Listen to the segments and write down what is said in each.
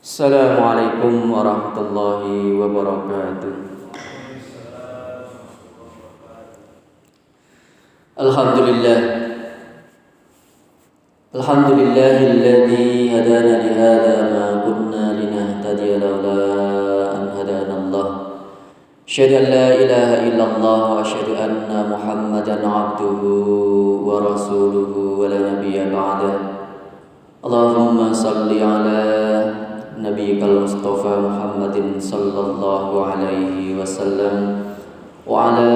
Assalamualaikum warahmatullahi wabarakatuh. Alhamdulillah. Alhamdulillahilladzi hadana li hadza ma kunna linahtadiya laula an hadana Allah. Asyhadu an la ilaha illallah wa asyhadu anna Muhammadan abduhu wa rasuluhu wa la nabiyya ba'dahu. Allahumma salli ala Nabiyikal Mustafa Muhammadin sallallahu alaihi wasallam wa ala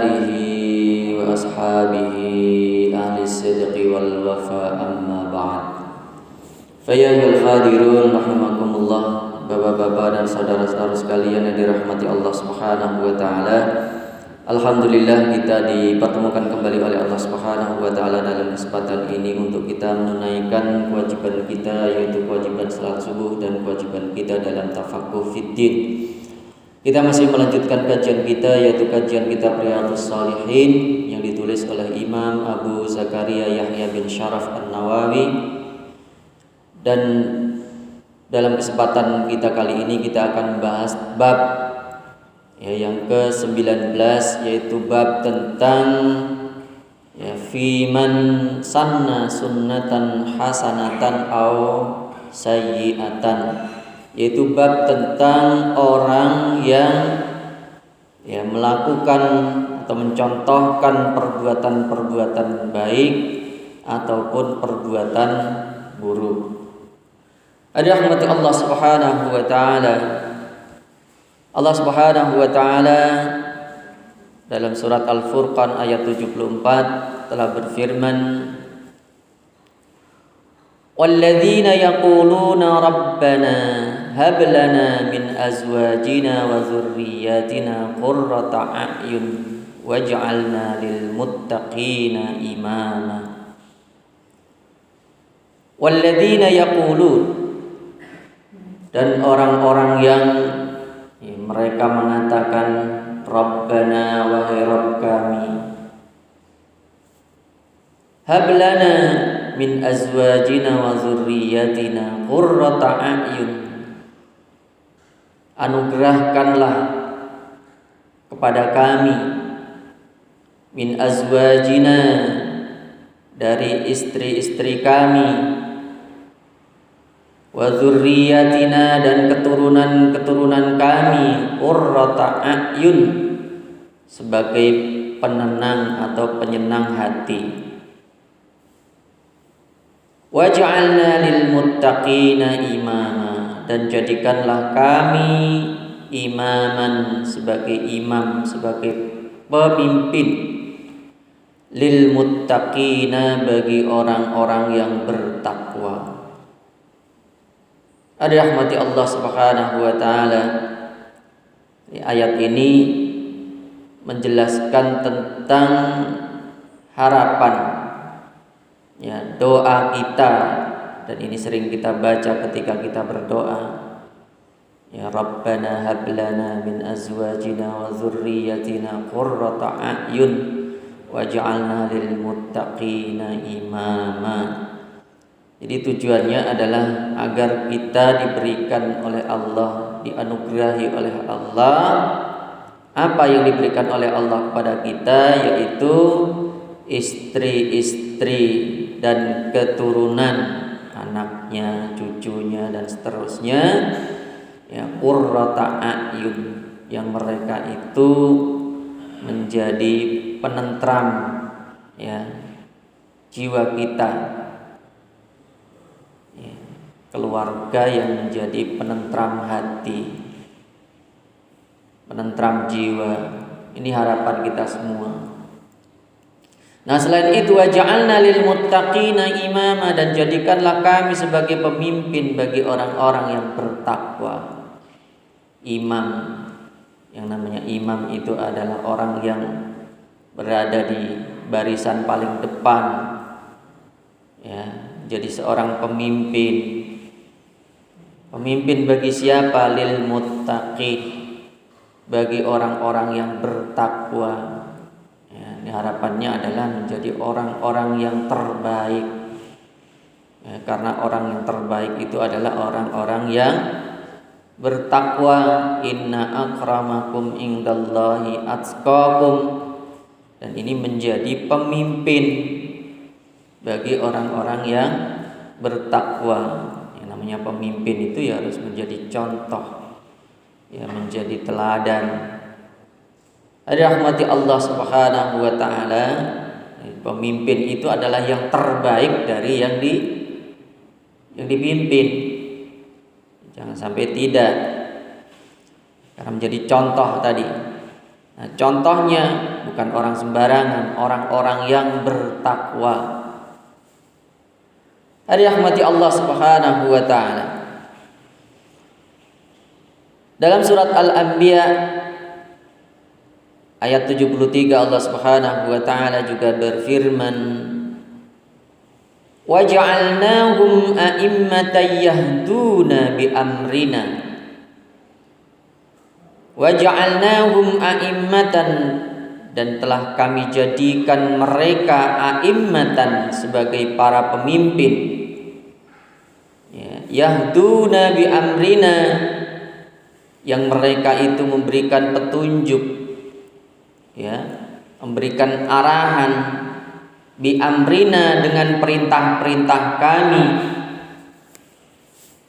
alihi wa ashabihi ahli sidqi wal wafa amma ba'd. Fayyahul hadirun rahimakumullah, bapak-bapak dan saudara-saudara sekalian yang dirahmati Allah Subhanahu wa taala. Alhamdulillah kita dipertemukan kembali oleh Allah Subhanahu wa taala dalam kesempatan ini untuk kita menunaikan kewajiban kita, yaitu kewajiban salat subuh dan kewajiban kita dalam tafaqquh fiddin. Kita masih melanjutkan kajian kita, yaitu kajian kitab Riyadhus Shalihin yang ditulis oleh Imam Abu Zakaria Yahya bin Syaraf An-Nawawi. Dan dalam kesempatan kita kali ini kita akan membahas bab yang ke-19, yaitu bab tentang fi man sanna sunnatan hasanatan au sayyi'atan, yaitu bab tentang orang yang melakukan atau mencontohkan perbuatan-perbuatan baik ataupun perbuatan buruk. Rahmati Allah Subhanahu wa taala. Allah Subhanahu wa taala dalam surat Al-Furqan ayat 74 telah berfirman, "Walladzina yaquluna rabbana hab lana min azwajina wa dzurriyyatina qurrata a'yun waj'alna lil muttaqina imama." Walladzina yaqulun, dan orang-orang yang mereka mengatakan, Rabbana wahai Rabb kami, hablana min azwajina wa dzurriyyatina qurrata a'yun, anugerahkanlah kepada kami min azwajina, dari istri-istri kami, wa dzurriyyatina, dan keturunan-keturunan kami, qurrata a'yun, sebagai penenang atau penyenang hati. Waj'alna lil muttaqina imama, dan jadikanlah kami imaman, sebagai imam, sebagai pemimpin, lil muttaqina, bagi orang-orang yang bertakwa. Rahmati Allah Subhanahu wa taala. Ayat ini menjelaskan tentang harapan, doa kita, dan ini sering kita baca ketika kita berdoa, ya Rabbana hab lana min azwajina wa dzurriyyatina qurrata a'yun waj'alna lil muttaqina imama. Jadi tujuannya adalah agar kita diberikan oleh Allah, dianugerahi oleh Allah apa yang diberikan oleh Allah kepada kita, yaitu istri-istri dan keturunan, anaknya, cucunya, dan seterusnya, qurrata a'yun, yang mereka itu menjadi penentram jiwa kita, keluarga yang menjadi penentram hati, penentram jiwa. Ini harapan kita semua. Nah, selain itu, waja'alna lil muttaqina imama, dan jadikanlah kami sebagai pemimpin bagi orang-orang yang bertakwa. Imam, yang namanya imam itu adalah orang yang berada di barisan paling depan, jadi seorang pemimpin. Pemimpin bagi siapa? Lil muttaqin, bagi orang-orang yang bertakwa. Ini harapannya adalah menjadi orang-orang yang terbaik, Ya, karena orang yang terbaik itu adalah orang-orang yang bertakwa. Inna akramakum indallahi atqakum. Dan ini menjadi pemimpin bagi orang-orang yang bertakwa. Yang namanya pemimpin itu ya harus menjadi contoh, ya menjadi teladan. Rahmati Allah Subhanahu wa taala, pemimpin itu adalah yang terbaik dari yang dipimpin. Jangan sampai tidak, karena menjadi contoh tadi. Nah, contohnya bukan orang sembarangan, orang-orang yang bertakwa. Rahmati Allah Subhanahu wa taala. Dalam surat Al-Anbiya ayat 73 Allah Subhanahu wa taala juga berfirman, waja'alnahum a'immatan yahduna bi amrina. Waja'alnahum a'immatan, dan telah kami jadikan mereka a'immatan sebagai para pemimpin. Yahduna bi amrina, yang mereka itu memberikan petunjuk, ya, memberikan arahan, bi amrina, dengan perintah-perintah kami.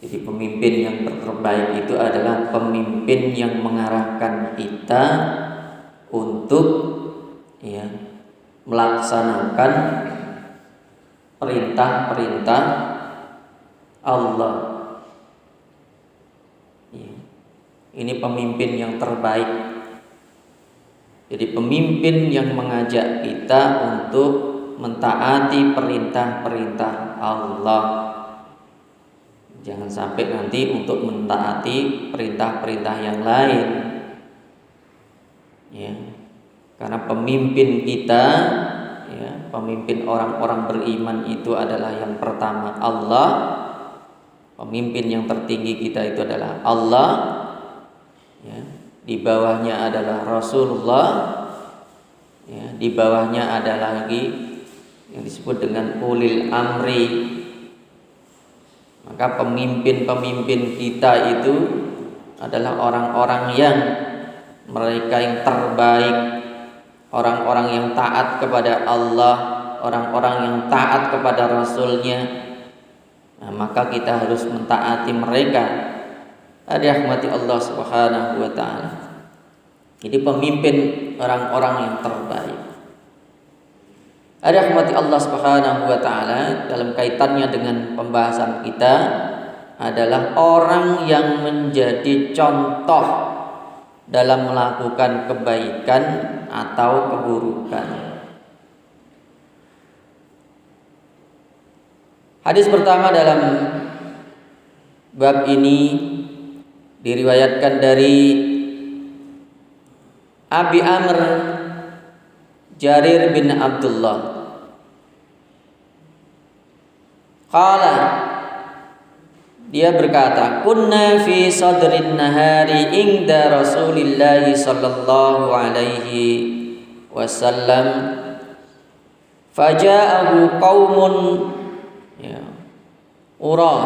Jadi pemimpin yang terbaik itu adalah pemimpin yang mengarahkan kita untuk, ya, melaksanakan perintah-perintah Allah. Ya. Ini pemimpin yang terbaik. Jadi pemimpin yang mengajak kita untuk mentaati perintah-perintah Allah. Jangan sampai nanti untuk mentaati perintah-perintah yang lain. Ya. Karena pemimpin kita, ya, pemimpin orang-orang beriman itu adalah yang pertama Allah. Pemimpin yang tertinggi kita itu adalah Allah. Ya. Di bawahnya adalah Rasulullah. Ya. Di bawahnya ada lagi yang disebut dengan ulil amri. Maka pemimpin-pemimpin kita itu adalah orang-orang yang mereka yang terbaik, orang-orang yang taat kepada Allah, orang-orang yang taat kepada Rasulnya. Nah, maka kita harus mentaati mereka. Rahmati Allah Subhanahu wa taala. Jadi pemimpin orang-orang yang terbaik. Rahmati Allah Subhanahu wa taala, dalam kaitannya dengan pembahasan kita adalah orang yang menjadi contoh dalam melakukan kebaikan atau keburukan. Hadis pertama dalam bab ini diriwayatkan dari Abi Amr Jarir bin Abdullah. Qala, dia berkata, kunna fi sadrin nahari inda Rasulillah sallallahu alaihi wasallam, faja'ahu qaumun, ya, ura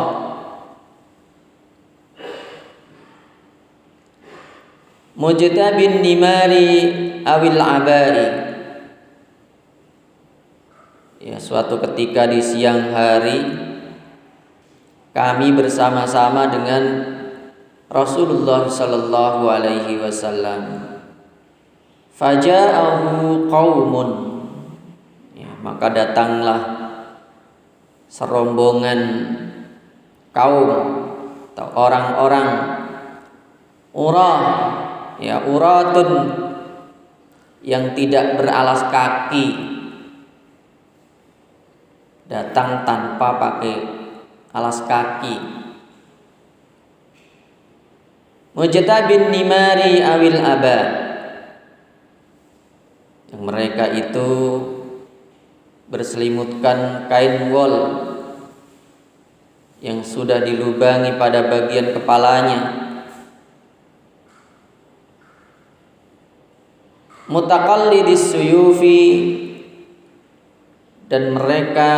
mujtabin nimari awil abai. Ya, suatu ketika di siang hari kami bersama-sama dengan Rasulullah sallallahu alaihi wasallam. Faja'ahu qaumun, ya, maka datanglah serombongan kaum atau orang-orang urah, ya, uratun, yang tidak beralas kaki, datang tanpa pakai alas kaki. Mujtabin nimari awil aba, yang mereka itu berselimutkan kain wol yang sudah dilubangi pada bagian kepalanya. Mutaqallidis suyufi, dan mereka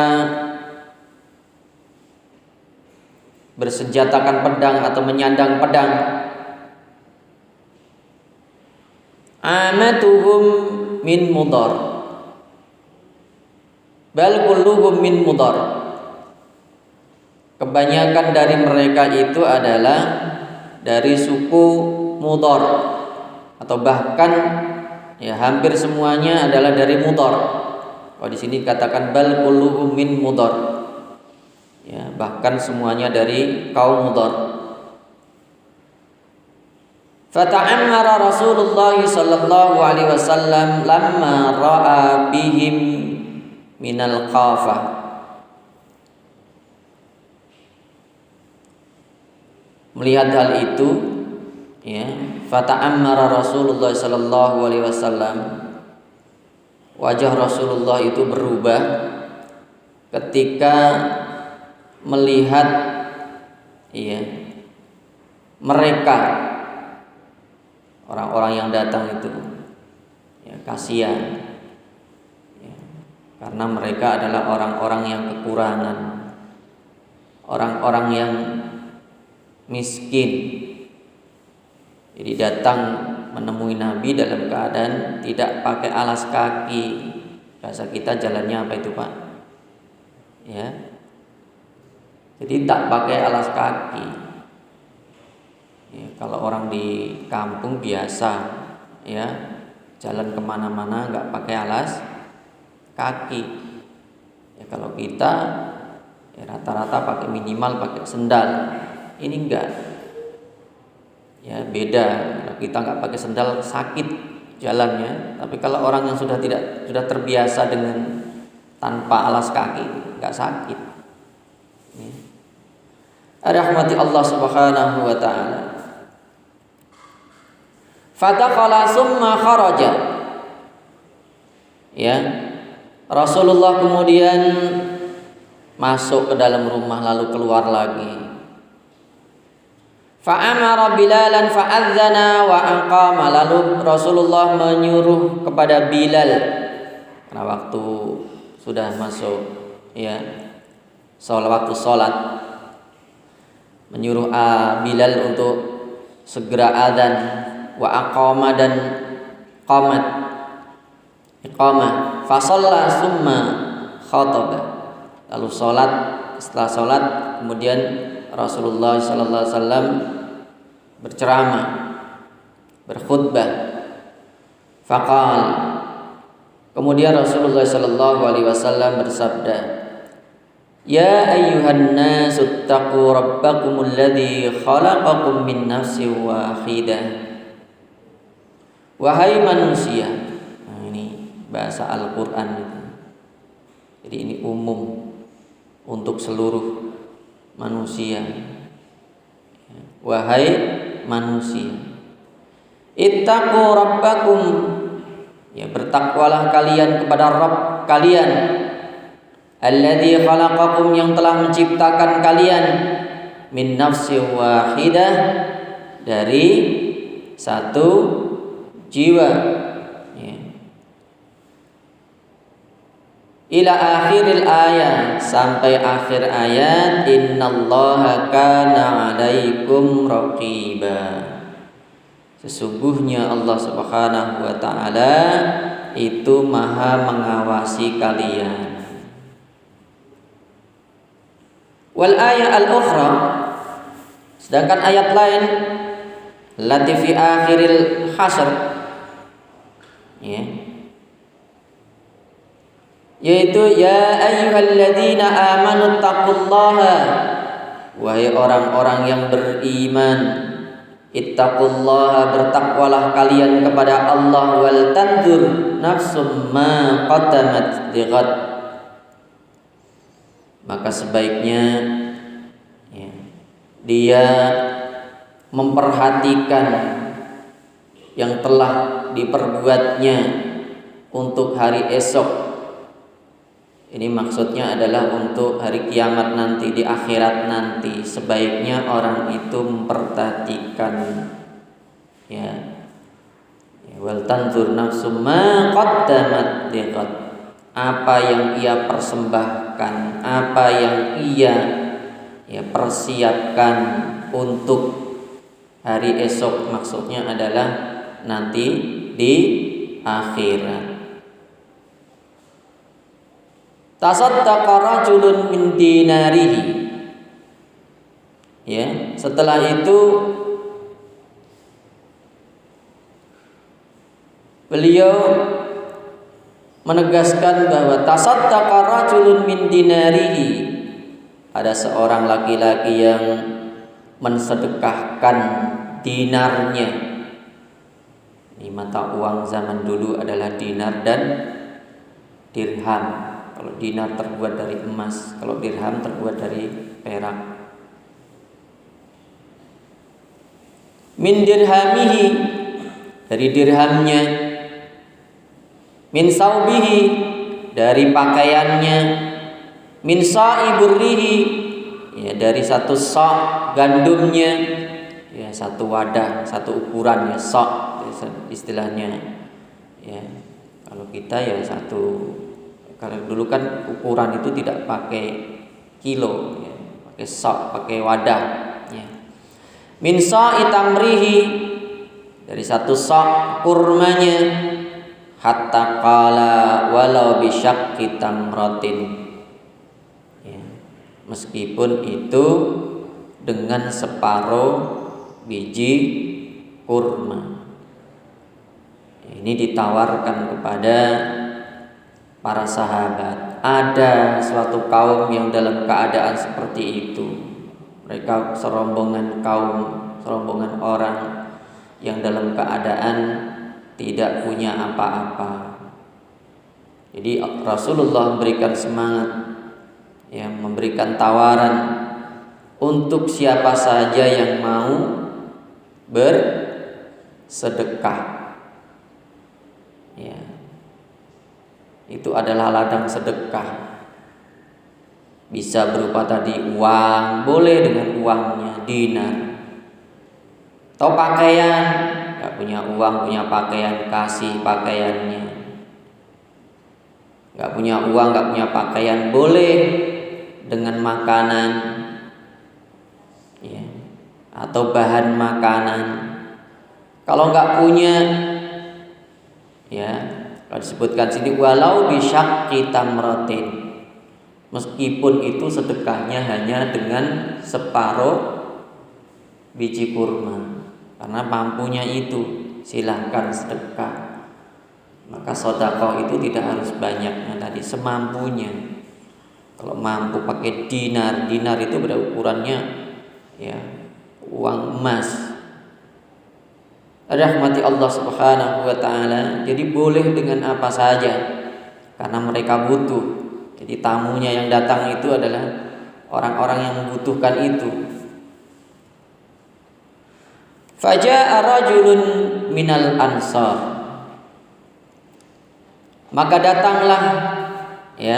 bersenjatakan pedang atau menyandang pedang. Amatuhum min mudar, bal kulluhum min mudar. Kebanyakan dari mereka itu adalah dari suku Mudar, atau bahkan ya hampir semuanya adalah dari Mudar. Kalau di sini katakan bal kulluhum min Mudar, ya bahkan semuanya dari kaum Mudar. Fata'ammara Rasulullah sallallahu alaihi wasallam lamma ra'a bihim minal khafah. Melihat hal itu, ya, fata'ammara Rasulullah sallallahu alaihi wasallam, wajah Rasulullah itu berubah ketika melihat, ya, mereka orang-orang yang datang itu, ya, kasihan, ya, karena mereka adalah orang-orang yang kekurangan, orang-orang yang miskin. Jadi datang menemui Nabi dalam keadaan tidak pakai alas kaki. Bahasa kita jalannya apa itu, Pak? Ya. Jadi tak pakai alas kaki. Ya, kalau orang di kampung biasa, ya, jalan kemana-mana nggak pakai alas kaki. Ya, kalau kita ya, rata-rata pakai minimal pakai sendal. Ini enggak, ya beda. Kalau kita nggak pakai sendal sakit jalannya, tapi kalau orang yang sudah terbiasa dengan tanpa alas kaki nggak sakit. Rahmati Allah Subhanahu wa taala. Fadakhala summa kharaja. Ya. Rasulullah kemudian masuk ke dalam rumah lalu keluar lagi. Fa'amara Bilalan fa'adzana wa aqama. Lalu Rasulullah menyuruh kepada Bilal, karena waktu sudah masuk, ya, waktu sholat, menyuruh Bilal untuk segera adzan, wa aqama, dan qamat, iqamah, fa shalla summa khataba. Lalu sholat, setelah sholat kemudian Rasulullah sallallahu alaihi wasallam berceramah, berkhutbah. Faqal, kemudian Rasulullah sallallahu alaihi wasallam bersabda, Ya ayyuhan nasu taqu rabbakumul ladzi khalaqakum min nafsin wahidah. Wahai manusia. Nah, ini bahasa Al-Qur'an itu. Jadi ini umum untuk seluruh manusia. Wahai manusia, ittaqu rabbakum, ya bertakwalah kalian kepada Rabb kalian, alladzi khalaqakum, yang telah menciptakan kalian, min nafsin wahidah, dari satu jiwa, ya. Ila akhiril ayat, sampai akhir ayat, innallaha kana 'alaikum raqiba. Sesungguhnya Allah Subhanahu wa taala itu Maha mengawasi kalian. Wal ayat al-ukhra, sedangkan ayat lain, lati fi akhiril hasr, ya, yaitu ya ayyuhalladzina amanu taqullaha, wahai orang-orang yang beriman, ittaqullaha, bertakwalah kalian kepada Allah, wal tanzur nafsum ma qaddamat lighad, maka sebaiknya, ya, dia memperhatikan yang telah diperbuatnya untuk hari esok. Ini maksudnya adalah untuk hari kiamat nanti, di akhirat nanti. Sebaiknya orang itu memperhatikan, ya, wal tanzur nafsum ma qaddamat lighad, apa yang ia persembahkan, apa yang ia, ya persiapkan untuk hari esok, maksudnya adalah nanti di akhirat. Tasaddaqa rajulun min dinarihi. Ya, setelah itu beliau menegaskan bahwa tasaddaqa rajulun min dinarihi, ada seorang laki-laki yang mensedekahkan dinarnya. Ini mata uang zaman dulu adalah dinar dan dirham. Kalau dinar terbuat dari emas, kalau dirham terbuat dari perak. Min dirhamihi, dari dirhamnya. Min saubihi, dari pakaiannya. Min sa'i burrihi, ya dari satu sa' gandumnya, ya satu wadah, satu ukuran, ya sa' istilahnya. Ya, kalau kita ya satu, kalau dulu kan ukuran itu tidak pakai kilo, ya, pakai sa', pakai wadah. Ya. Min sa'i tamrihi, dari satu sa' kurmanya. Hatta qala walau bisyaqqi tamratin, meskipun itu dengan separuh biji kurma. Ini ditawarkan kepada para sahabat. Ada suatu kaum yang dalam keadaan seperti itu. Mereka serombongan orang yang dalam keadaan tidak punya apa-apa. Jadi Rasulullah memberikan semangat, ya, memberikan tawaran untuk siapa saja yang mau bersedekah. Ya. Itu adalah ladang sedekah. Bisa berupa tadi uang, boleh dengan uangnya, dinar. Atau pakaian, gak punya uang, punya pakaian, kasih pakaiannya. Gak punya uang, gak punya pakaian, boleh dengan makanan, ya, atau bahan makanan. Kalau nggak punya, ya, kalau disebutkan sini walau bisyaqqi tamratin, meskipun itu sedekahnya hanya dengan separuh biji kurma, karena mampunya itu silahkan sedekah. Maka sedekah itu tidak harus banyaknya, tadi semampunya. Kalau mampu pakai dinar itu berukurannya, ya, uang emas. Rahmati Allah Subhanahu wa taala. Jadi boleh dengan apa saja karena mereka butuh. Jadi tamunya yang datang itu adalah orang-orang yang membutuhkan itu. Faja'a rajulun minal ansar, maka datanglah, ya,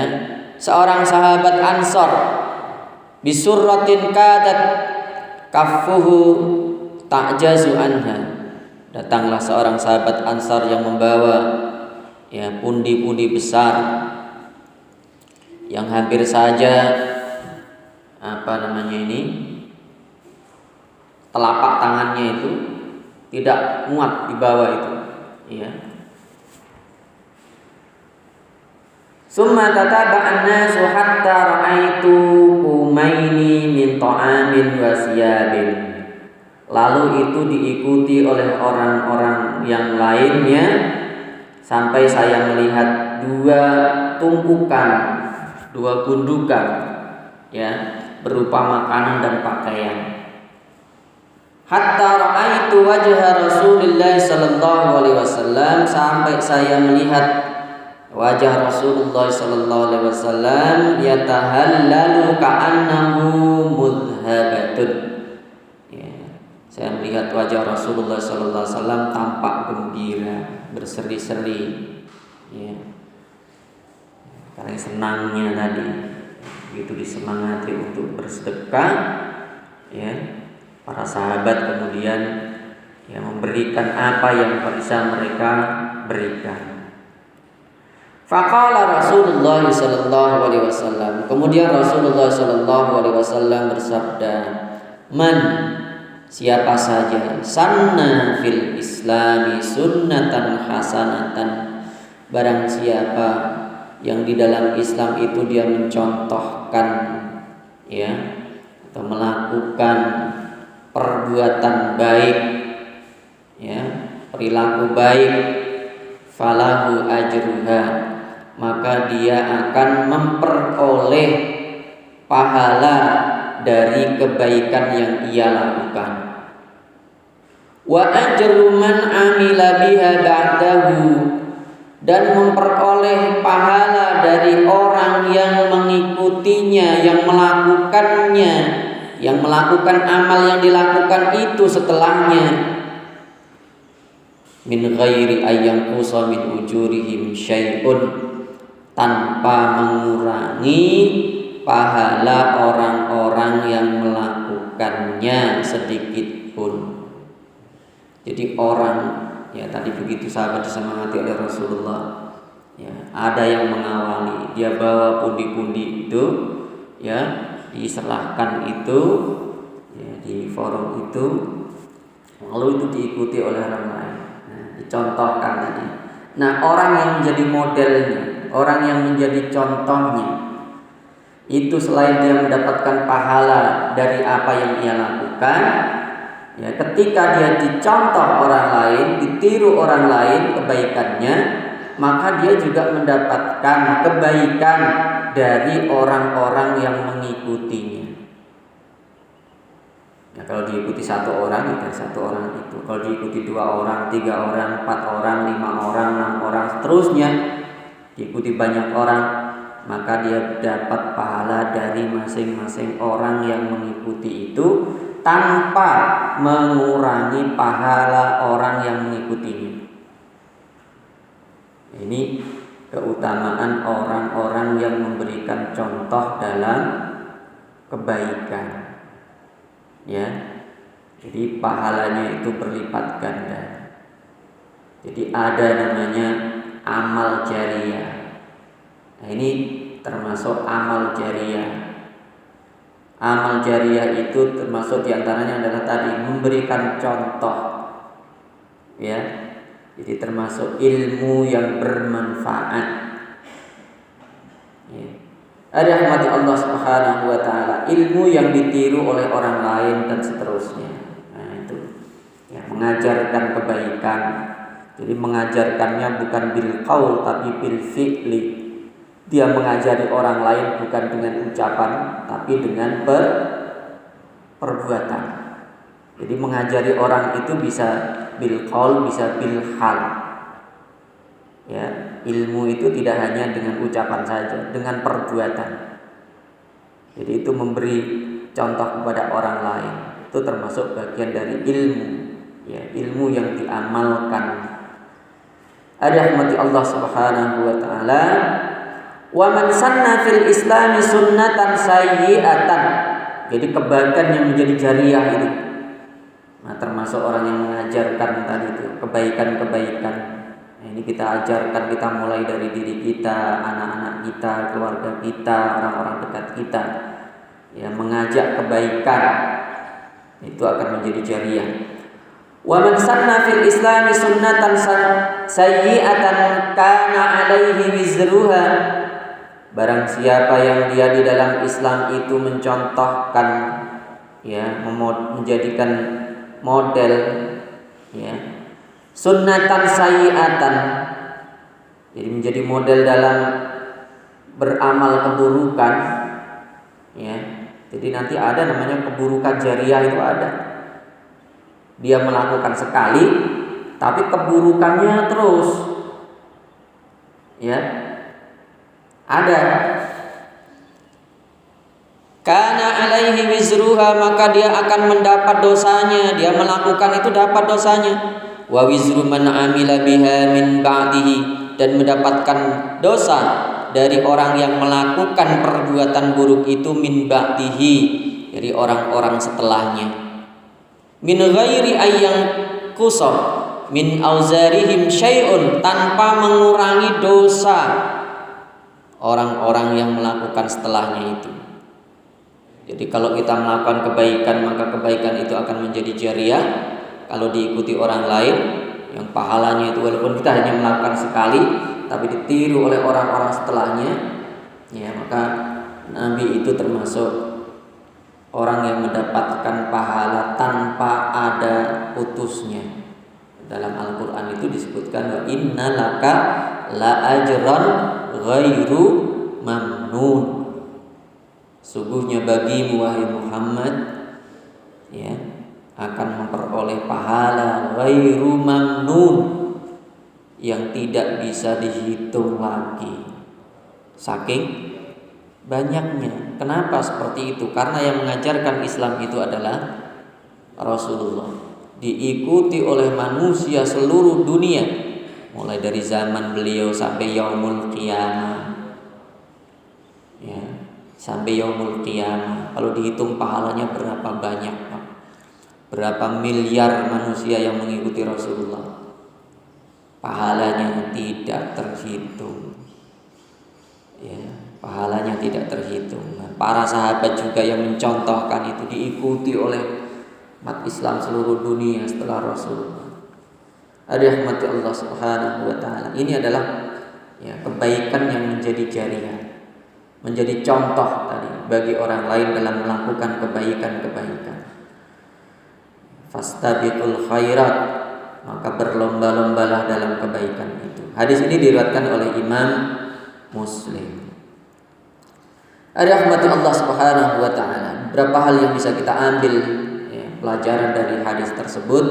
seorang sahabat Ansar, bisurratin kadat kaffuhu ta'jazu anha. Datanglah seorang sahabat Ansar yang membawa, ya, pundi-pundi besar yang hampir saja telapak tangannya itu tidak muat di bawah itu, ya. Summa tataba'an nasu hatta ra'aitu kumaini min ta'amin wa siyabin. Lalu itu diikuti oleh orang-orang yang lainnya sampai saya melihat dua tumpukan, dua gundukan, ya, berupa makanan dan pakaian. Hatta ra'aitu wajha Rasulullah sallallahu alaihi wasallam, sampai saya melihat wajah Rasulullah sallallahu alaihi wasallam yatahallalu ka'annahu mudhabatun. Ya, saya melihat wajah Rasulullah sallallahu alaihi wasallam tampak gembira, berseri-seri, ya. Karena senangnya tadi, begitu disemangati untuk bersedekah, ya. Para sahabat kemudian, ya, memberikan apa yang bisa mereka berikan. Faqala Rasulullah sallallahu alaihi wasallam. Kemudian Rasulullah sallallahu alaihi wasallam bersabda, "Man, siapa saja sanna fil islami sunnatan hasanatan, barang siapa yang di dalam Islam itu dia mencontohkan ya atau melakukan perbuatan baik ya, perilaku baik, falahu ajruha, maka dia akan memperoleh pahala dari kebaikan yang ia lakukan. Wa ajru man amila biha ba'dahu, dan memperoleh pahala dari orang yang mengikutinya, yang melakukannya, yang melakukan amal yang dilakukan itu setelahnya, min ghairi ayyanqusa min ujurihim syai'un, tanpa mengurangi pahala orang-orang yang melakukannya sedikit pun. Jadi orang ya tadi begitu sahabat disemangati oleh Rasulullah. Ya, ada yang mengawali, dia bawa pundi-pundi itu, ya diserahkan itu, ya, di forum itu, lalu itu diikuti oleh orang lain. Nah, dicontohkan tadi. Nah, orang yang menjadi modelnya, orang yang menjadi contohnya, itu selain dia mendapatkan pahala dari apa yang ia lakukan, ya, ketika dia dicontoh orang lain, ditiru orang lain kebaikannya, maka dia juga mendapatkan kebaikan dari orang-orang yang mengikutinya. Ya, kalau diikuti satu orang, ya satu orang itu. Kalau diikuti 2 orang, 3 orang, 4 orang, 5 orang, 6 orang, seterusnya, diikuti banyak orang, maka dia dapat pahala dari masing-masing orang yang mengikuti itu, tanpa mengurangi pahala orang yang mengikutinya. Ini keutamaan orang-orang yang memberikan contoh dalam kebaikan. Ya. Jadi pahalanya itu berlipat ganda. Jadi ada namanya amal jariyah. Nah, ini termasuk amal jariyah. Amal jariyah itu termasuk diantaranya adalah tadi memberikan contoh, ya. Jadi termasuk ilmu yang bermanfaat. Ya. Rahmati Allah Subhanahu wa taala, ilmu yang ditiru oleh orang lain dan seterusnya. Nah, itu. Ya, mengajarkan kebaikan. Jadi mengajarkannya bukan bil qaul tapi bil fi'li. Dia mengajari orang lain bukan dengan ucapan tapi dengan perbuatan. Jadi mengajari orang itu bisa bil qaul, bisa bil hal. Ya, ilmu itu tidak hanya dengan ucapan saja, dengan perbuatan. Jadi itu memberi contoh kepada orang lain. Itu termasuk bagian dari ilmu. Ya, ilmu yang diamalkan. Rahmati Allah Subhanahu wa taala. Wa man sanna fil islami sunnatan sayyi'atan. Jadi kebaikan yang menjadi jariyah itu. Nah, termasuk orang yang mengajarkan tadi itu kebaikan-kebaikan. Nah, ini kita ajarkan, kita mulai dari diri kita, anak-anak kita, keluarga kita, orang-orang dekat kita. Ya, mengajak kebaikan itu akan menjadi jariyah. Wa man sanna fil islami sunnatan sayyi'atan kana 'alaihi wizruha. Barang siapa yang dia di dalam Islam itu mencontohkan, ya, menjadikan model, ya, sunnatan sayyi'atan, jadi menjadi model dalam beramal keburukan, ya. Jadi nanti ada namanya keburukan jariyah, itu ada. Dia melakukan sekali, tapi keburukannya terus, ya, ada. Kana alaihi wizruha, maka dia akan mendapat dosanya. Dia melakukan itu dapat dosanya. Wa wizru man amila biha min ba'dihi, dan mendapatkan dosa dari orang yang melakukan perbuatan buruk itu min ba'dihi, dari orang-orang setelahnya. Min ghairi ayyan qusab min auzarihim syai'un, tanpa mengurangi dosa orang-orang yang melakukan setelahnya itu. Jadi kalau kita melakukan kebaikan, maka kebaikan itu akan menjadi jariyah. Kalau diikuti orang lain yang pahalanya itu walaupun kita hanya melakukan sekali tapi ditiru oleh orang-orang setelahnya, ya maka Nabi itu termasuk orang yang mendapatkan pahala tanpa ada putusnya. Dalam Al-Quran itu disebutkan wa inna laka la ajran ghairu mamnun. Sungguhnya bagimu wahai Muhammad, ya, akan memperoleh pahala ghairu mamnun, yang tidak bisa dihitung lagi. Saking banyaknya. Kenapa seperti itu? Karena yang mengajarkan Islam itu adalah Rasulullah, diikuti oleh manusia seluruh dunia, mulai dari zaman beliau sampai yaumul qiyamah, ya, sampai yaumul qiyamah. Kalau dihitung pahalanya berapa banyak, Pak? Berapa miliar manusia yang mengikuti Rasulullah? Pahalanya tidak terhitung, ya, pahalanya tidak terhitung. Nah, para sahabat juga yang mencontohkan itu diikuti oleh umat Islam seluruh dunia setelah Rasulullah. Rahmati Allah Subhanahu wa taala. Ini adalah, ya, kebaikan yang menjadi jariyah, menjadi contoh tadi bagi orang lain dalam melakukan kebaikan-kebaikan. Fastabiqul khairat, maka berlomba-lombalah dalam kebaikan itu. Hadis ini diriwayatkan oleh Imam Muslim. Rahmati Allah Subhanahu wa taala. Berapa hal yang bisa kita ambil, ya, pelajaran dari hadis tersebut,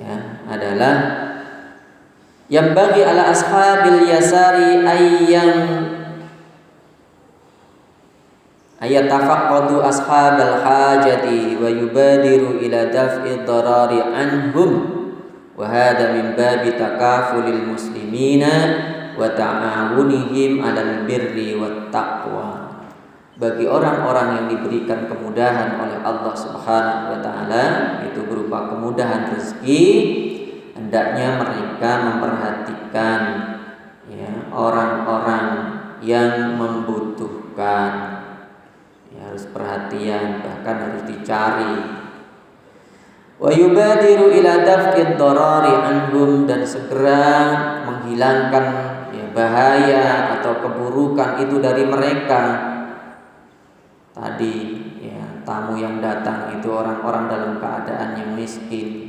ya, adalah yang bagi ala ashabil yasari ayatafaqqadu ashabal hajati wa yubadiru ila daf'i dharari anhum, wa hadha min babi takafulil muslimina wa ta'awunihim 'alal birri wat taqwa. Bagi orang-orang yang diberikan kemudahan oleh Allah Subhanahu wa taala, itu berupa kemudahan rezeki, hendaknya mereka memperhatikan, ya, orang-orang yang membutuhkan. Ya, harus perhatian, bahkan harus dicari. Wa yubadiru ila daf'id dharari anhum, dan segera menghilangkan, ya, bahaya atau keburukan itu dari mereka. Tadi, ya, tamu yang datang itu orang-orang dalam keadaan yang miskin,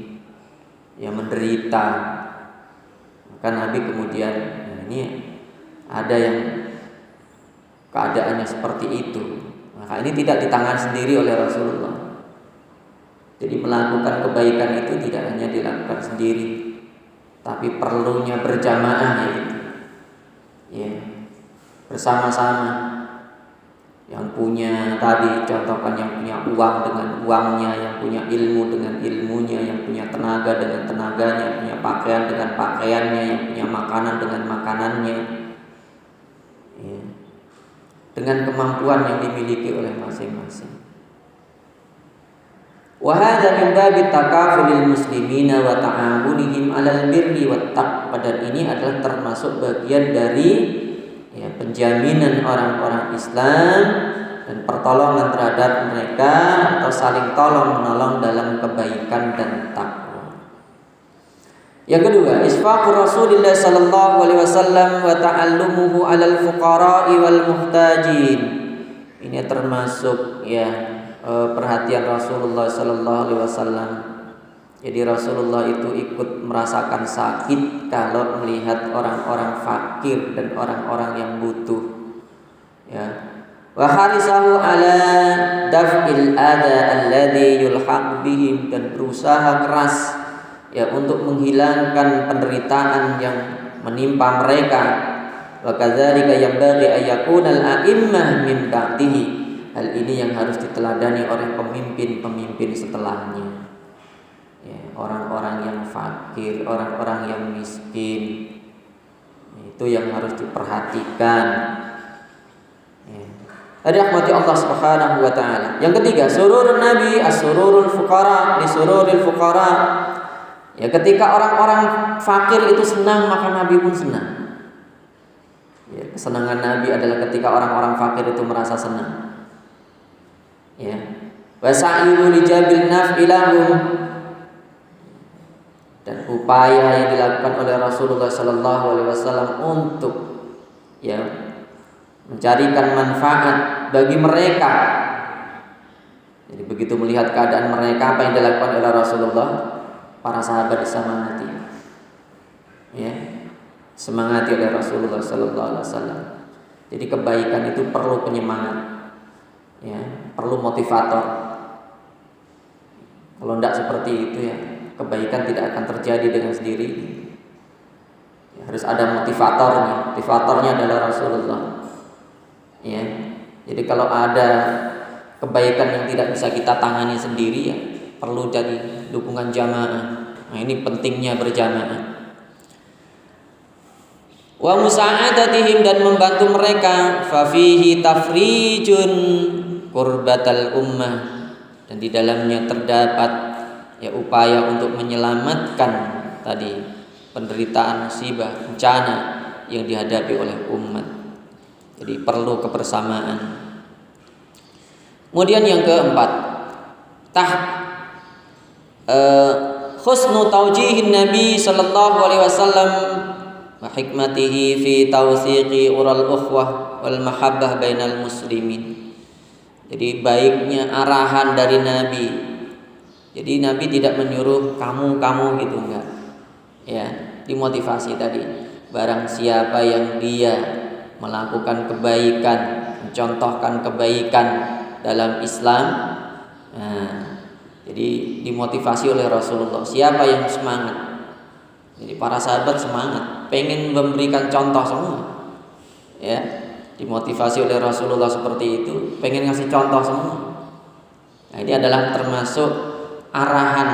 yang menderita. Maka Nabi kemudian, ya, ini ada yang keadaannya seperti itu, maka ini tidak ditangan sendiri oleh Rasulullah. Jadi melakukan kebaikan itu tidak hanya dilakukan sendiri, tapi perlunya berjamaah, yaitu, ya, bersama-sama. Yang punya tadi contohkan, yang punya uang dengan uangnya, yang punya ilmu dengan ilmunya, yang punya tenaga dengan tenaganya, punya pakaian dengan pakaiannya, yang punya makanan dengan makanannya, ya, dengan kemampuan yang dimiliki oleh masing-masing. Wa hadza min babi takafulil muslimina wa ta'awunihim 'alal birri wat taqwa. Dan ini adalah termasuk bagian dari, ya, penjaminan orang-orang Islam dan pertolongan terhadap mereka, atau saling tolong menolong dalam kebaikan dan takwa. Yang kedua, isfaqur Rasulillah sallallahu alaihi wasallam wa ta'allumuhu 'alal fuqara'i wal muhtajin. Ini termasuk, ya, perhatian Rasulullah sallallahu alaihi wasallam. Jadi Rasulullah itu ikut merasakan sakit kalau melihat orang-orang fakir dan orang-orang yang butuh, ya. Wa harisahu ala daf'il adha alladhi yulhaq bihim, dan berusaha keras, ya, untuk menghilangkan penderitaan yang menimpa mereka. Wa kadzalika yanbaghi ay yakuna al-a'immah min ba'dihi. Hal ini yang harus diteladani oleh pemimpin-pemimpin setelahnya. Ya, orang-orang yang fakir, orang-orang yang miskin, itu yang harus diperhatikan. Ya. Rahmati Allah Subhanahu wa taala. Yang ketiga, sururun Nabi as-sururul fuqara li sururil fuqara. Ya, ketika orang-orang fakir itu senang, maka Nabi pun senang. Ya, kesenangan Nabi adalah ketika orang-orang fakir itu merasa senang. Ya. Wa sa'yu lijabil naf'i lahum, dan upaya yang dilakukan oleh Rasulullah sallallahu alaihi wasallam untuk ya mencarikan manfaat bagi mereka. Jadi begitu melihat keadaan mereka, apa yang dilakukan oleh Rasulullah, para sahabat disemangati. Ya, semangati oleh Rasulullah sallallahu alaihi wasallam. Jadi kebaikan itu perlu penyemangat. Ya, perlu motivator. Kalau tidak seperti itu ya, kebaikan tidak akan terjadi dengan sendiri. Ya, harus ada motivatornya. Motivatornya adalah Rasulullah. Ya, jadi kalau ada kebaikan yang tidak bisa kita tangani sendiri ya, perlu jadi dukungan jamaah. Nah, ini pentingnya berjamaah. Wa musa'adatihim, dan membantu mereka, fa fihi tafrijun qurbatal ummah, dan di dalamnya terdapat ya upaya untuk menyelamatkan tadi penderitaan, musibah, bencana yang dihadapi oleh umat. Jadi perlu kebersamaan. Kemudian yang keempat, husnu taujihin Nabi sallallahu alaihi wasallam wa hikmatihi fi tawsiqi ural ukhwah wal mahabbah bainal muslimin. Jadi baiknya arahan dari Nabi. Jadi Nabi tidak menyuruh kamu gitu, enggak. Ya, dimotivasi tadi. Barang siapa yang dia melakukan kebaikan, mencontohkan kebaikan dalam Islam, nah, jadi dimotivasi oleh Rasulullah. Siapa yang semangat? Jadi para sahabat semangat, pengen memberikan contoh semua. Ya, dimotivasi oleh Rasulullah seperti itu, pengen ngasih contoh semua. Nah, ini adalah termasuk arahan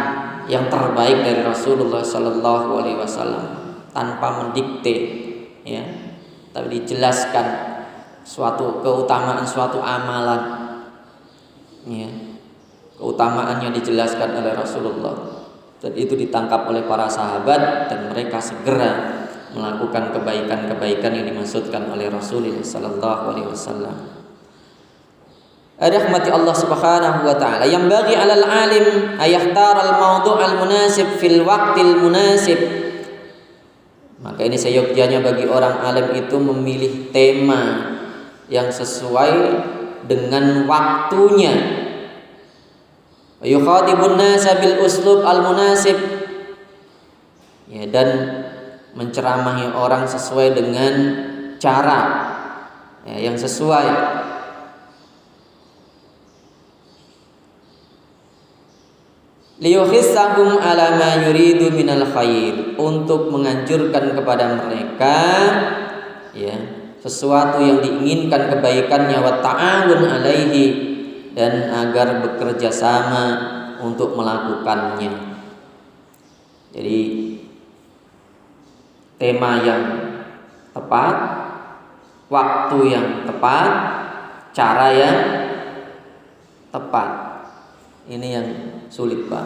yang terbaik dari Rasulullah Sallallahu Alaihi Wasallam, tanpa mendikte, ya, tapi dijelaskan suatu keutamaan suatu amalan, ya, keutamaannya dijelaskan oleh Rasulullah, dan itu ditangkap oleh para sahabat dan mereka segera melakukan kebaikan-kebaikan yang dimaksudkan oleh Rasulullah sallallahu alaihi wasallam. Rahmati Allah Subhanahu wa taala, yang bagi 'alal alim ayahtar al-mawdu' al-munasib fil waqtil munasib. Maka ini seyogyanya bagi orang alim itu memilih tema yang sesuai dengan waktunya. Wa yukhatibun nasa bil uslub al-munasib. Ya, dan menceramahi orang sesuai dengan cara ya, yang sesuai. Liyukhissahum ala ma yuridu minal khair, untuk menganjurkan kepada mereka ya sesuatu yang diinginkan kebaikannya, wa ta'awun alaihi, dan agar bekerja sama untuk melakukannya. Jadi tema yang tepat, waktu yang tepat, cara yang tepat. Ini yang sulit, Pak.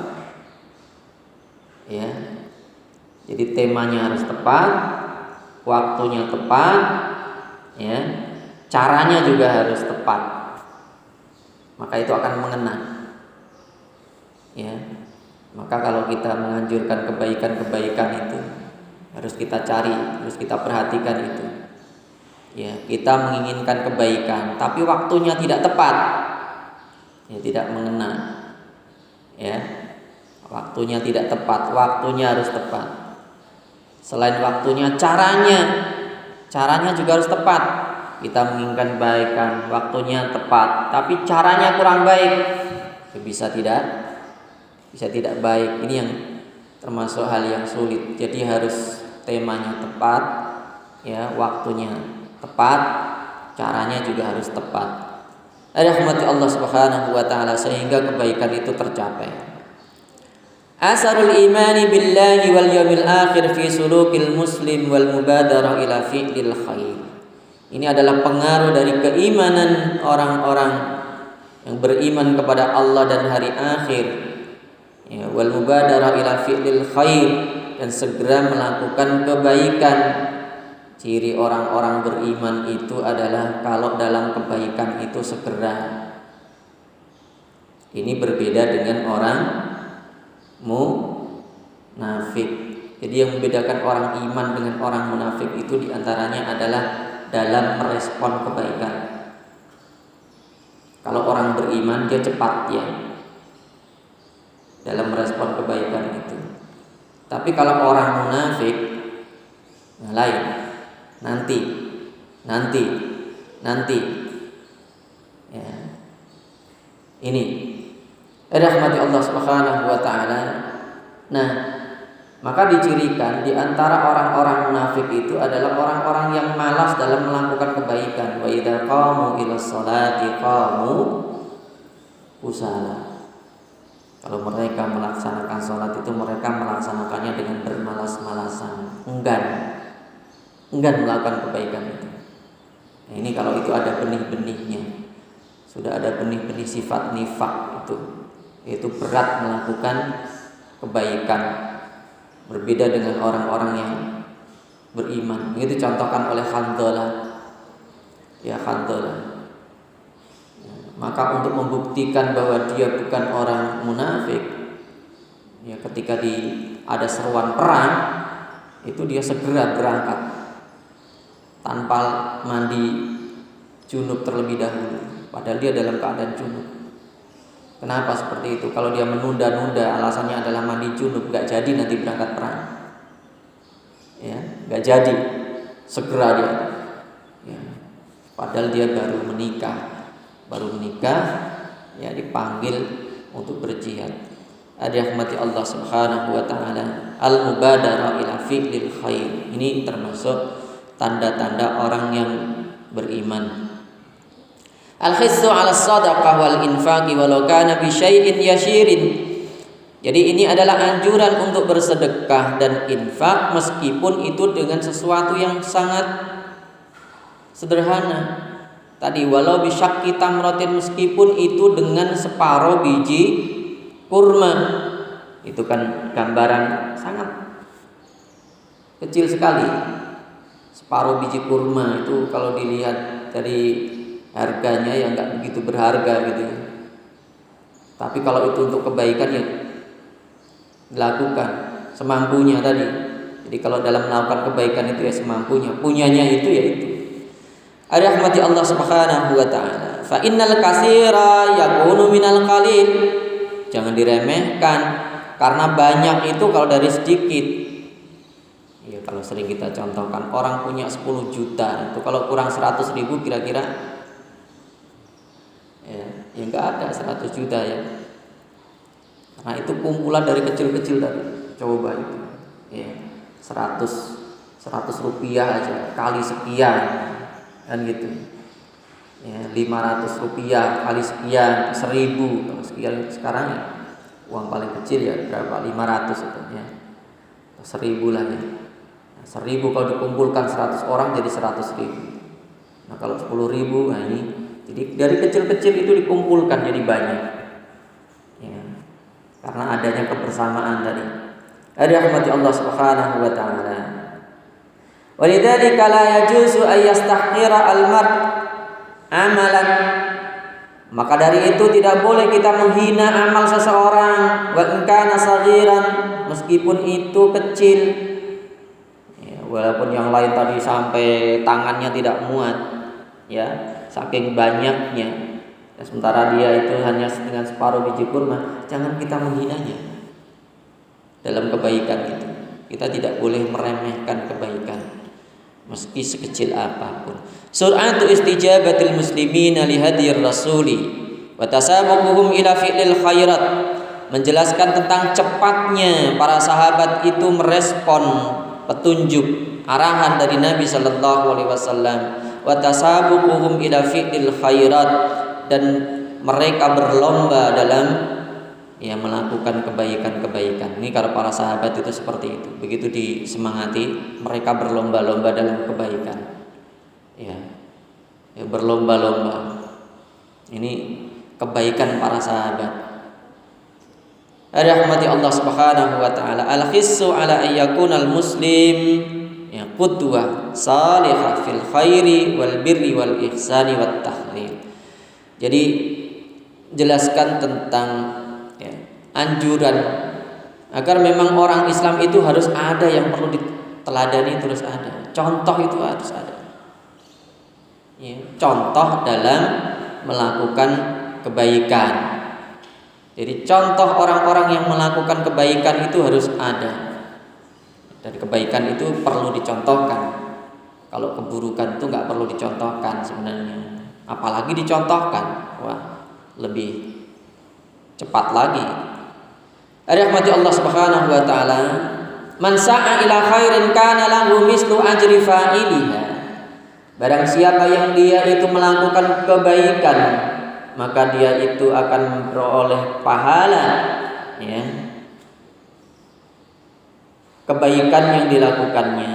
Ya. Jadi temanya harus tepat, waktunya tepat, ya. Caranya juga harus tepat. Maka itu akan mengena. Ya. Maka kalau kita menganjurkan kebaikan-kebaikan itu, harus kita cari, harus kita perhatikan itu. Ya, kita menginginkan kebaikan, tapi waktunya tidak tepat, ya tidak mengena. Ya, waktunya tidak tepat, waktunya harus tepat. Selain waktunya, caranya juga harus tepat. Kita menginginkan kebaikan, waktunya tepat, tapi caranya kurang baik, bisa tidak baik. Ini yang termasuk hal yang sulit. Jadi harus temanya tepat, ya, waktunya tepat, caranya juga harus tepat. Rahmati Allah Subhanahu wa taala, sehingga kebaikan itu tercapai. Asarul imani billahi wal yawmil akhir fi sulukil muslim wal mubadarah ila fi'lil khair. Ini adalah pengaruh dari keimanan orang-orang yang beriman kepada Allah dan hari akhir, Ya, wal mubadarah ila fi'lil khair, dan segera melakukan kebaikan. Ciri orang-orang beriman itu adalah kalau dalam kebaikan itu segera. Ini berbeda dengan orang munafik. Jadi yang membedakan orang iman dengan orang munafik itu diantaranya adalah dalam merespon kebaikan. Kalau orang beriman dia cepat ya dalam merespon kebaikan itu. Tapi kalau orang munafik lain, nanti. Ya. Ini rahmati Allah Subhanahu wa taala. Nah, maka dicirikan di antara orang-orang munafik itu adalah orang-orang yang malas dalam melakukan kebaikan. Wa idza qamu ila sholati qamu kusala. Kalau mereka melaksanakan sholat itu mereka melaksanakannya dengan bermalas-malasan, enggan melakukan kebaikan itu. Nah, ini kalau itu ada benih-benihnya, sudah ada benih-benih sifat nifak itu, yaitu berat melakukan kebaikan, berbeda dengan orang-orang yang beriman. Ini dicontohkan oleh Hanzalah. Ya, Hanzalah. Maka untuk membuktikan bahwa dia bukan orang munafik, ya ketika ada seruan perang, itu dia segera berangkat tanpa mandi junub terlebih dahulu, padahal dia dalam keadaan junub. Kenapa seperti itu? Kalau dia menunda-nunda, alasannya adalah mandi junub, gak jadi nanti berangkat perang. Ya, gak jadi, segera dia. Ya, padahal dia baru menikah, ya dipanggil untuk berjihad. Rahmati Allah Subhanahu wa taala. Al-mubadarah ila fi'lil khair. Ini termasuk tanda-tanda orang yang beriman. Al-khissu 'ala shadaqah wal infaqi walau kana bi syai'in yashirin. Jadi ini adalah anjuran untuk bersedekah dan infak meskipun itu dengan sesuatu yang sangat sederhana. Tadi walau bisyakki tamratin, meskipun itu dengan separuh biji kurma. Itu kan gambaran sangat kecil sekali. Separuh biji kurma itu kalau dilihat dari harganya ya nggak begitu berharga gitu ya. Tapi kalau itu untuk kebaikan ya dilakukan semampunya tadi. Jadi kalau dalam melakukan kebaikan itu ya semampunya, punyanya itu ya itu. Rahmati Allah Subhanahu wa taala. Fa innal katsira yakunu minal qalil. Jangan diremehkan, karena banyak itu kalau dari sedikit. Ya, kalau sering kita contohkan orang punya 10 juta, itu kalau kurang 100 ribu kira-kira ya enggak ada 100 juta ya. Karena itu kumpulan dari kecil-kecil tadi. Coba itu. Ya, 100 rupiah aja kali sekian. Kan gitu ya, 500 rupiah kali sekian 1000 kalau sekian sekarang ya uang paling kecil ya berapa 500 itu ya 1000 lah ya. 1000 kalau dikumpulkan 100 orang jadi 100.000. Nah kalau 10.000 nah ini jadi dari kecil-kecil itu dikumpulkan jadi banyak ya, karena adanya kebersamaan tadi. Rahmati Allah Subhanahu wa taala. Walidzalika la yajuzu ay yastahqira al-mar amalan. Maka dari itu tidak boleh kita menghina amal seseorang, wa in kana saghiran, meskipun itu kecil. Ya, walaupun yang lain tadi sampai tangannya tidak muat, ya, saking banyaknya. Ya, sementara dia itu hanya dengan separuh biji kurma, jangan kita menghinanya. Dalam kebaikan itu, kita tidak boleh meremehkan kebaikan, meski sekecil apapun. Sur'atu istijabatil muslimina li hadiyir rasuli wa tasabuquhum ila fi'lil khairat, menjelaskan tentang cepatnya para sahabat itu merespon petunjuk arahan dari Nabi sallallahu alaihi wasallam, wa tasabuquhum ila fi'lil khairat, dan mereka berlomba dalam ya melakukan kebaikan-kebaikan. Ini kalau para sahabat itu seperti itu. Begitu disemangati, mereka berlomba-lomba dalam kebaikan. Ya berlomba-lomba. Ini kebaikan para sahabat. Rahmati Allah Subhanahu wa taala, al-khissu ala ayyakunal muslim ya qudwah salihah fil khairi wal birri wal ihsani wat tahlil. Jadi jelaskan tentang ya, anjuran agar memang orang Islam itu harus ada yang perlu diteladani, terus ada contoh, itu harus ada ya, contoh dalam melakukan kebaikan. Jadi contoh orang-orang yang melakukan kebaikan itu harus ada. Dan kebaikan itu perlu dicontohkan. Kalau keburukan itu nggak perlu dicontohkan sebenarnya. Apalagi dicontohkan, wah lebih cepat lagi. Rahmati Allah Subhanahu wa taala, man sa'a ila khairin kana lahu mislu ajri fa'iliha. Barang siapa yang dia itu melakukan kebaikan, maka dia itu akan memperoleh pahala ya, kebaikan yang dilakukannya,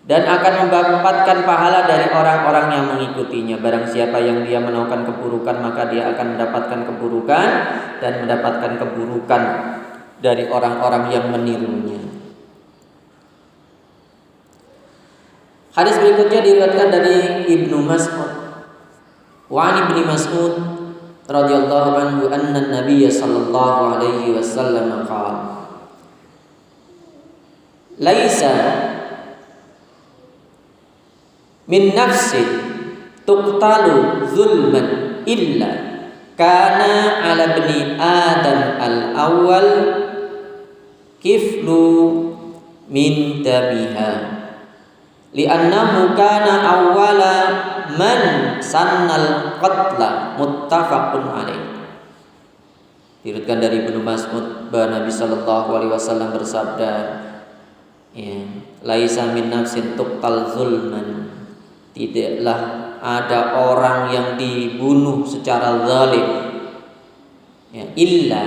dan akan mendapatkan pahala dari orang-orang yang mengikutinya. Barang siapa yang dia melakukan keburukan, maka dia akan mendapatkan keburukan dan mendapatkan keburukan dari orang-orang yang menirunya. Hadis berikutnya diriwayatkan dari Ibnu Mas'ud. Wa Ibnu Mas'ud radhiyallahu anhu anna Nabiy sallallahu alaihi wasallam qala laisa min nafsin tuqtalu zulman illa kana ala bani adam al-awwal kiflu min damiha li'annahu kana awwala man sannal qatla, muttafaqun alaih. Diriwayatkan dari Ibnu Mas'ud bahwa Nabi sallallahu alaihi wasallam bersabda, ya, laisa min nafsin tuqtal zulman, tidaklah ada orang yang dibunuh secara zalim ya, illa,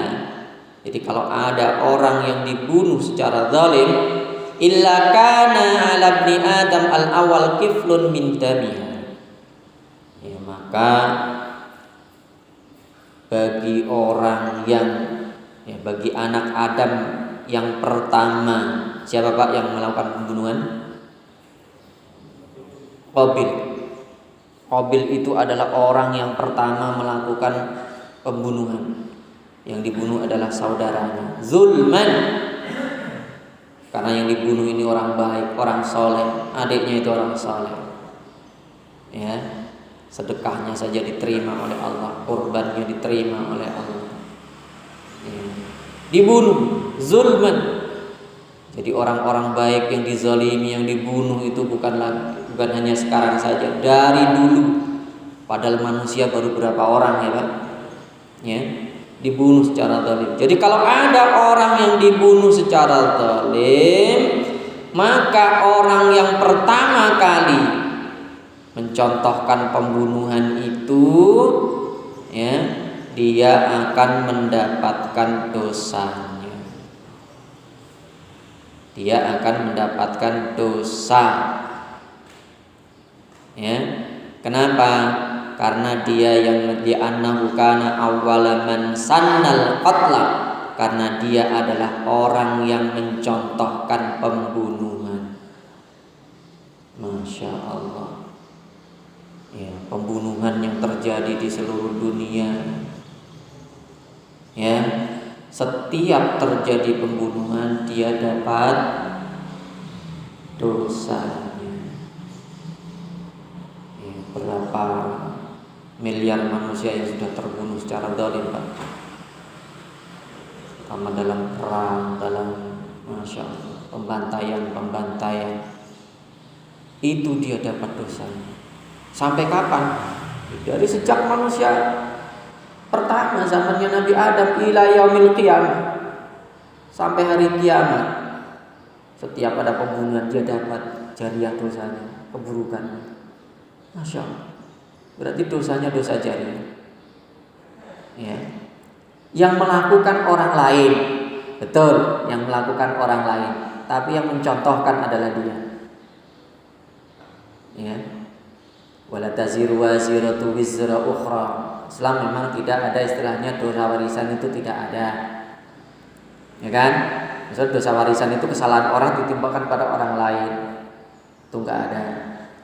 jadi kalau ada orang yang dibunuh secara zalim, illa kana ala ibni adam al-awwal kiflun min damiha, ya, maka bagi orang yang ya, bagi anak Adam yang pertama, siapa Pak yang melakukan pembunuhan? Qabil. Qabil itu adalah orang yang pertama melakukan pembunuhan. Yang dibunuh adalah saudaranya. Zulman. Karena yang dibunuh ini orang baik, orang soleh, adiknya itu orang soleh. Ya, sedekahnya saja diterima oleh Allah, kurbannya diterima oleh Allah. Ya. Dibunuh, zulman. Jadi orang-orang baik yang dizalimi, yang dibunuh itu bukan hanya sekarang saja, dari dulu. Padahal manusia baru berapa orang ya Pak? Ya, dibunuh secara zalim. Jadi kalau ada orang yang dibunuh secara zalim, maka orang yang pertama kali mencontohkan pembunuhan itu, ya, dia akan mendapatkan dosanya. Dia akan mendapatkan dosa. Ya, kenapa? Karena dia yang li'annahu kana awwala man sannal qatla, karena dia adalah orang yang mencontohkan pembunuhan. Masya Allah. Ya, pembunuhan yang terjadi di seluruh dunia. Ya, setiap terjadi pembunuhan dia dapat dosanya. Ya, berapa miliar manusia yang sudah terbunuh secara zalim Pak? Sama dalam perang, dalam Masya Allah, pembantaian, itu dia dapat dosanya. Sampai kapan? Dari sejak manusia pertama, zamannya Nabi Adam, ila yaumil qiyamah, sampai hari kiamat. Setiap ada pembunuhan dia dapat jariah dosanya, keburukannya. Masya Allah. Berarti dosanya dosa jariah. Ya. Yang melakukan orang lain, betul, yang melakukan orang lain, tapi yang mencontohkan adalah dia. Ya. Wala taziru waziratu wizra ukhra. Islam memang tidak ada istilahnya dosa warisan, itu tidak ada. ya kan? Misalnya dosa warisan itu kesalahan orang ditimpakan pada orang lain, itu nggak ada.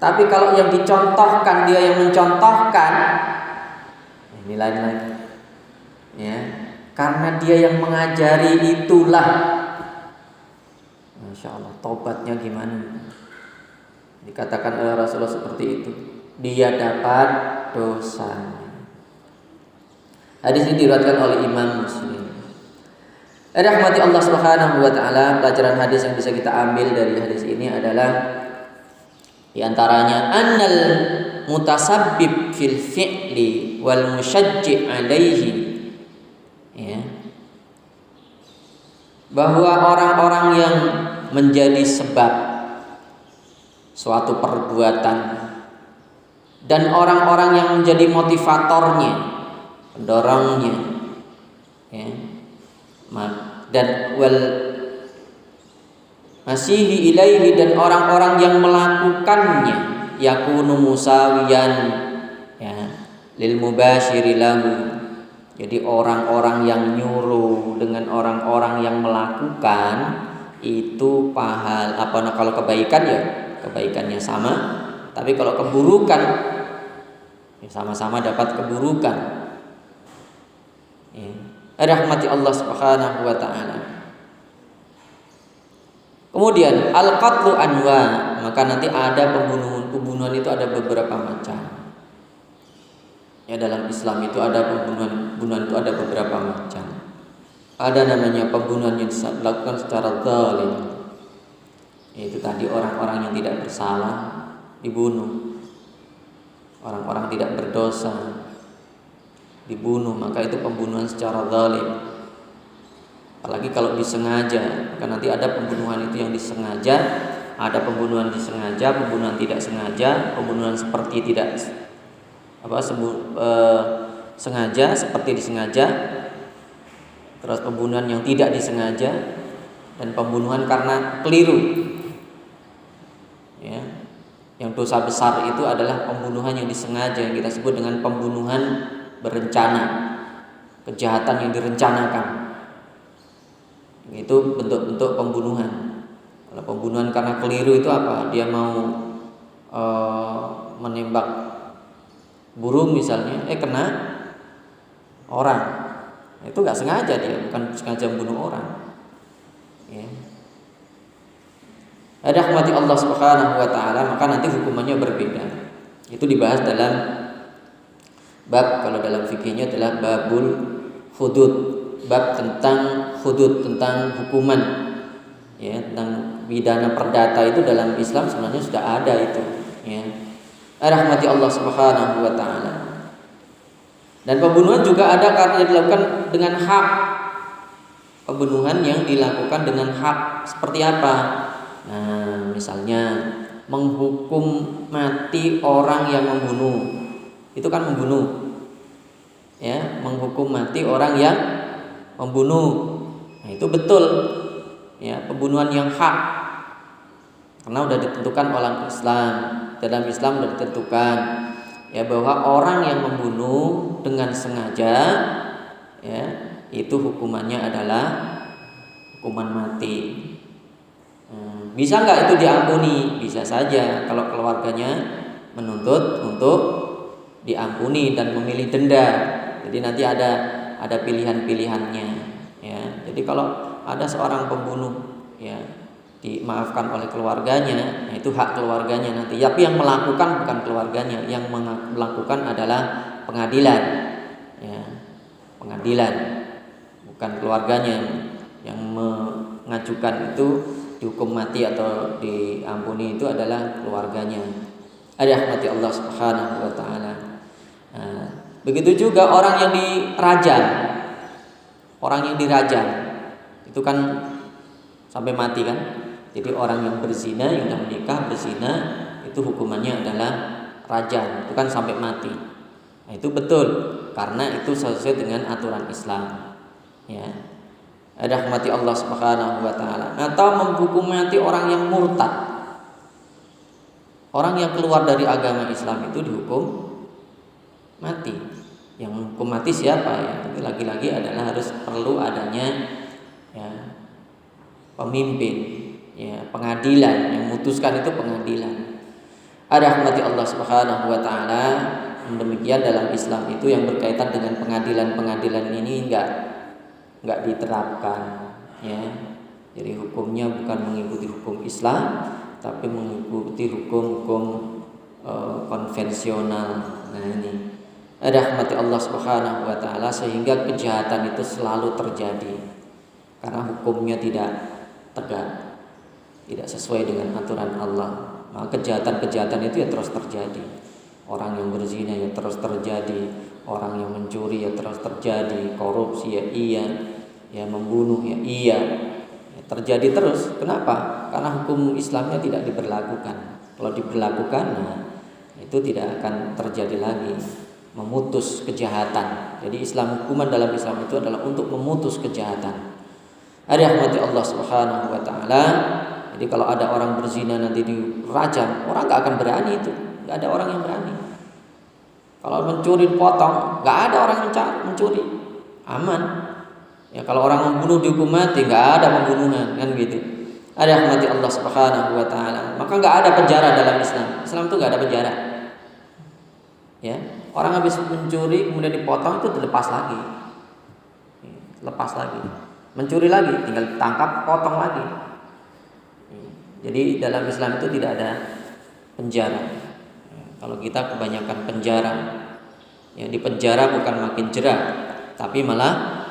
Tapi kalau yang dicontohkan, dia yang mencontohkan, ini lain lagi, ya, karena dia yang mengajari itulah, Masya Allah, tobatnya gimana? Dikatakan oleh Rasulullah seperti itu, dia dapat dosa. Hadis ini diriwayatkan oleh Imam Muslim. Rahmati Allah Subhanahu wa taala, pelajaran hadis yang bisa kita ambil dari hadis ini adalah di antaranya annal mutasabbib fil fi'li wal musyajji' alaihi, ya, bahwa orang-orang yang menjadi sebab suatu perbuatan dan orang-orang yang menjadi motivatornya, pendorongnya, ya, dan wal masihi ilaihi, dan orang-orang yang melakukannya, yakunu musawiyan, ya, lil mubashiri lahu. Jadi orang-orang yang nyuruh dengan orang-orang yang melakukan itu kalau kebaikan ya kebaikannya sama, tapi kalau keburukan ya sama-sama dapat keburukan. Ya. Rahmati Allah Subhanahu wa taala. Kemudian al-qatlu anwa, maka nanti ada pembunuhan itu ada beberapa macam. Ya, dalam Islam itu ada pembunuhan itu ada beberapa macam. Ada namanya pembunuhan yang dilakukan secara zalim. Yaitu tadi orang-orang yang tidak bersalah dibunuh. Orang-orang tidak berdosa dibunuh, maka itu pembunuhan secara zalim. Apalagi kalau disengaja, maka nanti ada pembunuhan itu yang disengaja, ada pembunuhan disengaja, pembunuhan tidak sengaja, pembunuhan seperti tidak sengaja seperti disengaja, terus pembunuhan yang tidak disengaja, dan pembunuhan karena keliru. Ya, yang dosa besar itu adalah pembunuhan yang disengaja, yang kita sebut dengan pembunuhan berencana, kejahatan yang direncanakan. Itu bentuk-bentuk pembunuhan. Kalau pembunuhan karena keliru itu apa? Dia mau menembak burung misalnya, kena orang. Itu nggak sengaja, dia bukan sengaja membunuh orang. Ya. Rahmati Allah Subhanahu wa taala, maka nanti hukumannya berbeda. Itu dibahas dalam bab, kalau dalam fikihnya adalah babul hudud, bab tentang hudud, tentang hukuman, ya, tentang pidana perdata. Itu dalam Islam sebenarnya sudah ada itu, ya. Rahmati Allah Subhanahu wa taala. Dan pembunuhan juga ada karena dilakukan dengan hak. Pembunuhan yang dilakukan dengan hak seperti apa? Nah, misalnya menghukum mati orang yang membunuh. Itu kan membunuh. Ya, menghukum mati orang yang membunuh. Nah, itu betul. Ya, pembunuhan yang hak. Karena sudah ditentukan oleh Islam. Dalam Islam sudah ditentukan, ya, bahwa orang yang membunuh dengan sengaja, ya, itu hukumannya adalah hukuman mati. Bisa nggak itu diampuni? Bisa saja kalau keluarganya menuntut untuk diampuni dan memilih denda. Jadi nanti ada pilihan-pilihannya, ya. Jadi kalau ada seorang pembunuh, ya, dimaafkan oleh keluarganya, nah itu hak keluarganya nanti. Tapi yang melakukan bukan keluarganya, yang melakukan adalah pengadilan, ya, pengadilan, bukan keluarganya. Yang mengajukan itu dihukum mati atau diampuni itu adalah keluarganya. Rahmati Allah Subhanahu wa taala. Nah, begitu juga orang yang dirajam. Orang yang dirajam itu kan sampai mati kan? Jadi orang yang berzina, yang sudah menikah berzina, itu hukumannya adalah rajam. Itu kan sampai mati. Nah, itu betul karena itu sesuai dengan aturan Islam. Ya. Rahmati Allah Subhanahu wa taala. Atau menghukum mati orang yang murtad. Orang yang keluar dari agama Islam itu dihukum mati. Yang hukum mati siapa, ya? Tapi lagi-lagi adalah harus perlu adanya ya, pemimpin, ya, pengadilan yang memutuskan itu pengadilan. Ada rahmati Allah Subhanahu wa taala. Demikian dalam Islam itu yang berkaitan dengan pengadilan-pengadilan ini enggak diterapkan, ya. Jadi hukumnya bukan mengikuti hukum Islam, tapi mengikuti hukum-hukum konvensional. Nah ini rahmati Allah Subhanahu wa taala, sehingga kejahatan itu selalu terjadi karena hukumnya tidak tegak, tidak sesuai dengan aturan Allah. Maka kejahatan-kejahatan itu ya terus terjadi. Orang yang berzina ya terus terjadi, orang yang mencuri ya terus terjadi, korupsi ya iya, ya membunuh ya iya, ya, terjadi terus. Kenapa? Karena hukum Islamnya tidak diberlakukan. Kalau diberlakukan, nah, itu tidak akan terjadi lagi, memutus kejahatan. Jadi hukuman dalam Islam itu adalah untuk memutus kejahatan. Ada rahmati Allah Subhanahu wa taala. Jadi kalau ada orang berzina nanti dirajam, orang nggak akan berani itu, nggak ada orang yang berani. Kalau mencuri dipotong, nggak ada orang yang mencuri, aman. Ya kalau orang membunuh dihukum mati, nggak ada pembunuhan, kan gitu. Ada rahmati Allah Subhanahu wa taala. Maka nggak ada penjara dalam Islam. Islam itu nggak ada penjara. Ya, orang habis mencuri kemudian dipotong itu dilepas lagi, lepas lagi, mencuri lagi, tinggal tangkap, potong lagi. Jadi dalam Islam itu tidak ada penjara. Kalau kita kebanyakan penjara, ya di penjara bukan makin jerah, tapi malah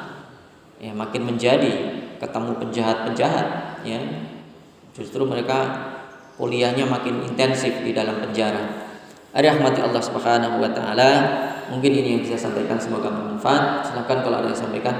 ya makin menjadi, ketemu penjahat-penjahat, ya justru mereka kuliahnya makin intensif di dalam penjara. Ada rahmati Allah Subhanahu wa taala. Mungkin ini yang bisa saya sampaikan, semoga bermanfaat. Silakan kalau ada yang sampaikan.